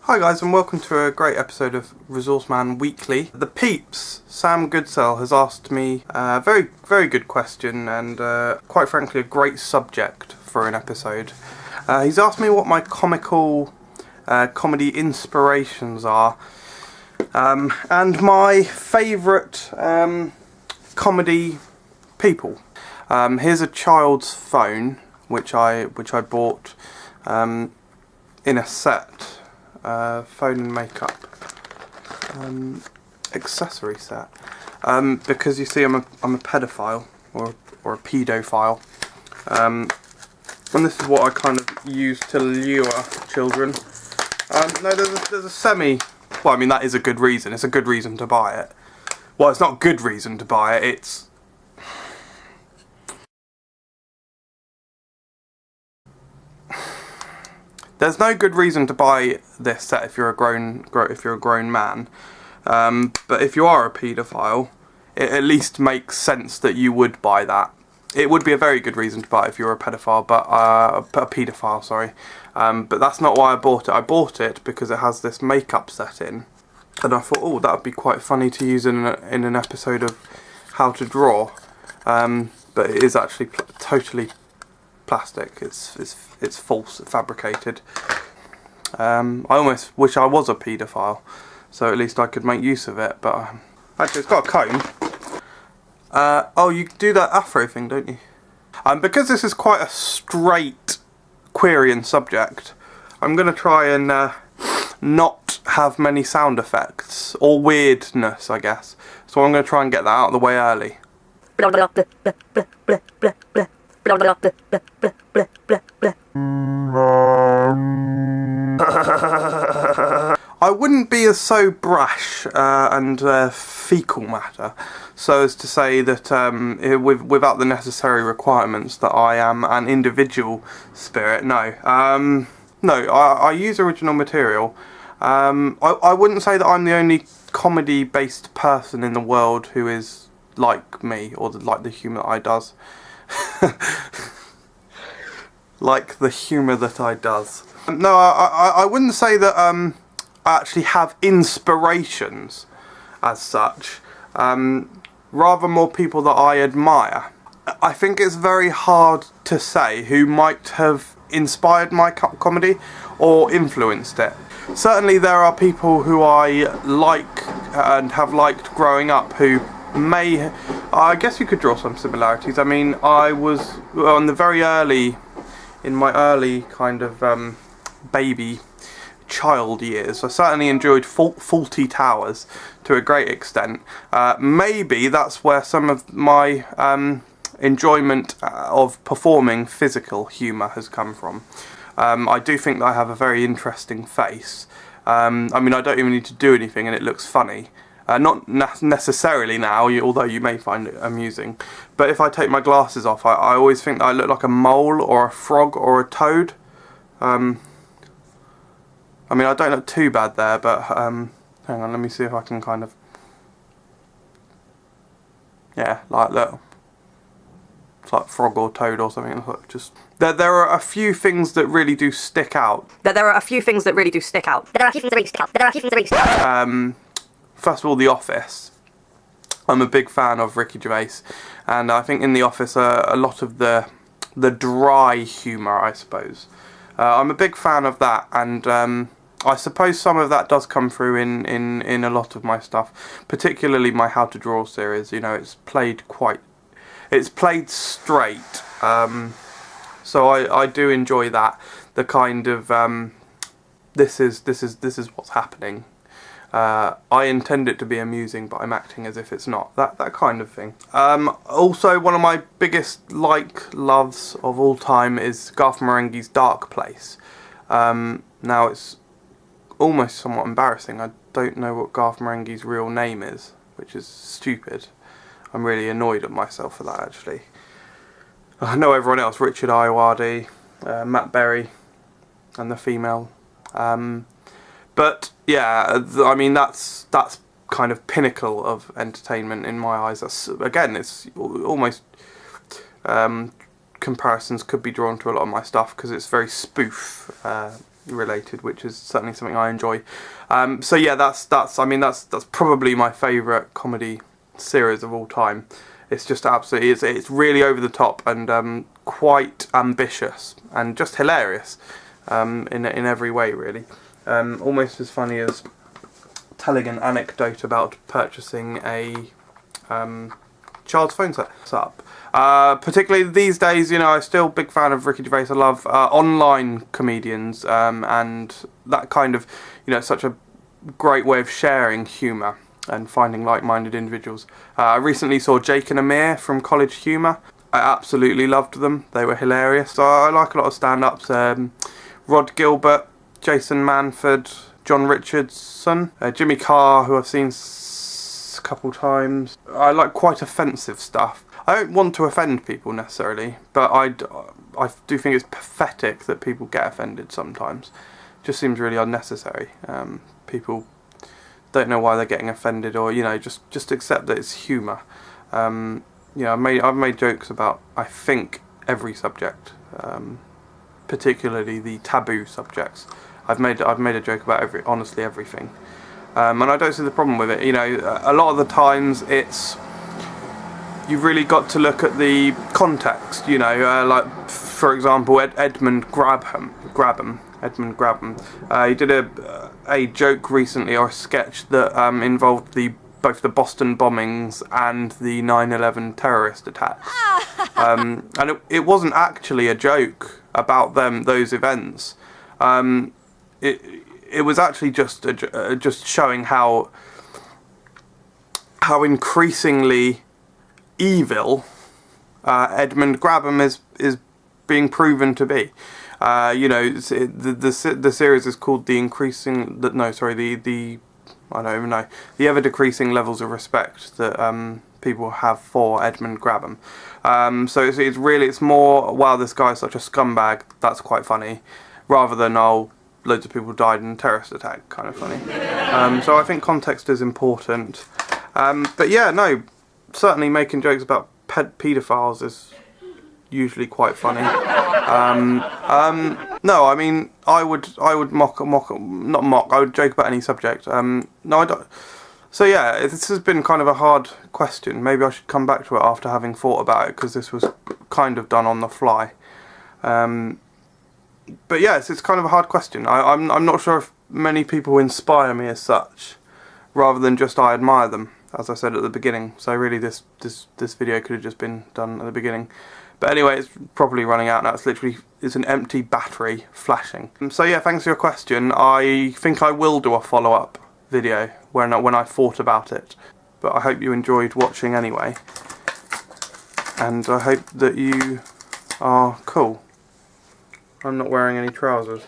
Hi guys, and welcome to a great episode of ReZourceman Weekly. The peeps, Sam Goodsell, has asked me a very good question and quite frankly a great subject for an episode. He's asked me what my comedy inspirations are and my favourite comedy people. Here's a child's phone which I bought in a set. Phone and makeup accessory set, because you see I'm a pedophile or a paedophile, and this is what I kind of use to lure children. No, there's a well, I mean, that is a good reason. It's a good reason to buy it. Well, it's not a good reason to buy it. It's There's no good reason to buy this set if you're a grown man, but if you are a paedophile, it at least makes sense that you would buy that. It would be a very good reason to buy it if you're a pedophile, but a paedophile, sorry. But that's not why I bought it. I bought it because it has this makeup set in, and I thought, oh, that would be quite funny to use in an episode of How to Draw. But it is actually totally plastic. It's false, fabricated. I almost wish I was a paedophile, so at least I could make use of it. But actually, it's got a comb. Oh, you do that afro thing, don't you? Because this is quite a straight querying subject, I'm going to try and not have many sound effects or weirdness, I guess. So I'm going to try and get that out of the way early. I wouldn't be so brash and fecal matter so as to say that without the necessary requirements that I am an individual spirit. No, I use original material. I wouldn't say that I'm the only comedy-based person in the world who is like me, or like the humour that I does. Like the humour that I does. No, I wouldn't say that I actually have inspirations as such. Rather more people that I admire. I think it's very hard to say who might have inspired my comedy or influenced it. Certainly there are people who I like and have liked growing up who may... I guess you could draw some similarities. I mean, I was in my early kind of baby child years, I certainly enjoyed Faulty Towers to a great extent. Maybe that's where some of my enjoyment of performing physical humour has come from. I do think that I have a very interesting face. I mean, I don't even need to do anything and it looks funny. Not necessarily now, although you may find it amusing. But if I take my glasses off, I always think that I look like a mole or a frog or a toad. I mean, I don't look too bad there, but hang on, let me see if I can kind of... Yeah, like, look. It's like frog or toad or something. Just there are a few things that really do stick out. First of all, The Office. I'm a big fan of Ricky Gervais, and I think in The Office a lot of the dry humour, I suppose. I'm a big fan of that, and I suppose some of that does come through in a lot of my stuff, particularly my How to Draw series. You know, it's played straight, so I do enjoy that. The kind of this is what's happening. I intend it to be amusing, but I'm acting as if it's not. That kind of thing. Also, one of my biggest loves of all time is Garth Marenghi's Dark Place. Now, it's almost somewhat embarrassing. I don't know what Garth Marenghi's real name is, which is stupid. I'm really annoyed at myself for that, actually. I know everyone else, Richard Ayoade, Matt Berry, and the female. But yeah, I mean, that's kind of pinnacle of entertainment in my eyes. That's, again, it's almost comparisons could be drawn to a lot of my stuff because it's very spoof related, which is certainly something I enjoy. So yeah, that's probably my favourite comedy series of all time. It's just absolutely, it's really over the top and quite ambitious and just hilarious in every way, really. Almost as funny as telling an anecdote about purchasing a child's phone set up. Particularly these days, you know, I'm still a big fan of Ricky Gervais. I love online comedians and that kind of, you know, such a great way of sharing humour and finding like-minded individuals. I recently saw Jake and Amir from College Humour. I absolutely loved them. They were hilarious. So I like a lot of stand-ups. Rod Gilbert, Jason Manford, John Richardson, Jimmy Carr, who I've seen a couple times. I like quite offensive stuff. I don't want to offend people necessarily, but I do think it's pathetic that people get offended sometimes. It just seems really unnecessary. People don't know why they're getting offended, or, you know, just accept that it's humour. You know, I've made jokes about, I think, every subject, particularly the taboo subjects. I've made a joke about honestly everything, and I don't see the problem with it. You know, a lot of the times you've really got to look at the context. You know, like for example, Edmund Grabham. He did a joke recently, or a sketch that involved both the Boston bombings and the 9/11 terrorist attacks. And it wasn't actually a joke about those events. It was actually just showing how increasingly evil Edmund Grabham is being proven to be. You know, the series is called the ever decreasing levels of respect that people have for Edmund Grabham. So it's more, wow, this guy's such a scumbag, that's quite funny, rather than, oh, loads of people died in a terrorist attack, kind of funny. So I think context is important. But yeah, no, certainly making jokes about paedophiles is usually quite funny. No, I mean, I would not mock, I would joke about any subject. No, I don't. So yeah, this has been kind of a hard question. Maybe I should come back to it after having thought about it, because this was kind of done on the fly. But yes, it's kind of a hard question. I'm not sure if many people inspire me as such, rather than just I admire them, as I said at the beginning. So really this video could have just been done at the beginning. But anyway, it's probably running out now. It's an empty battery flashing. So yeah, thanks for your question. I think I will do a follow-up video when I thought about it. But I hope you enjoyed watching anyway. And I hope that you are cool. I'm not wearing any trousers.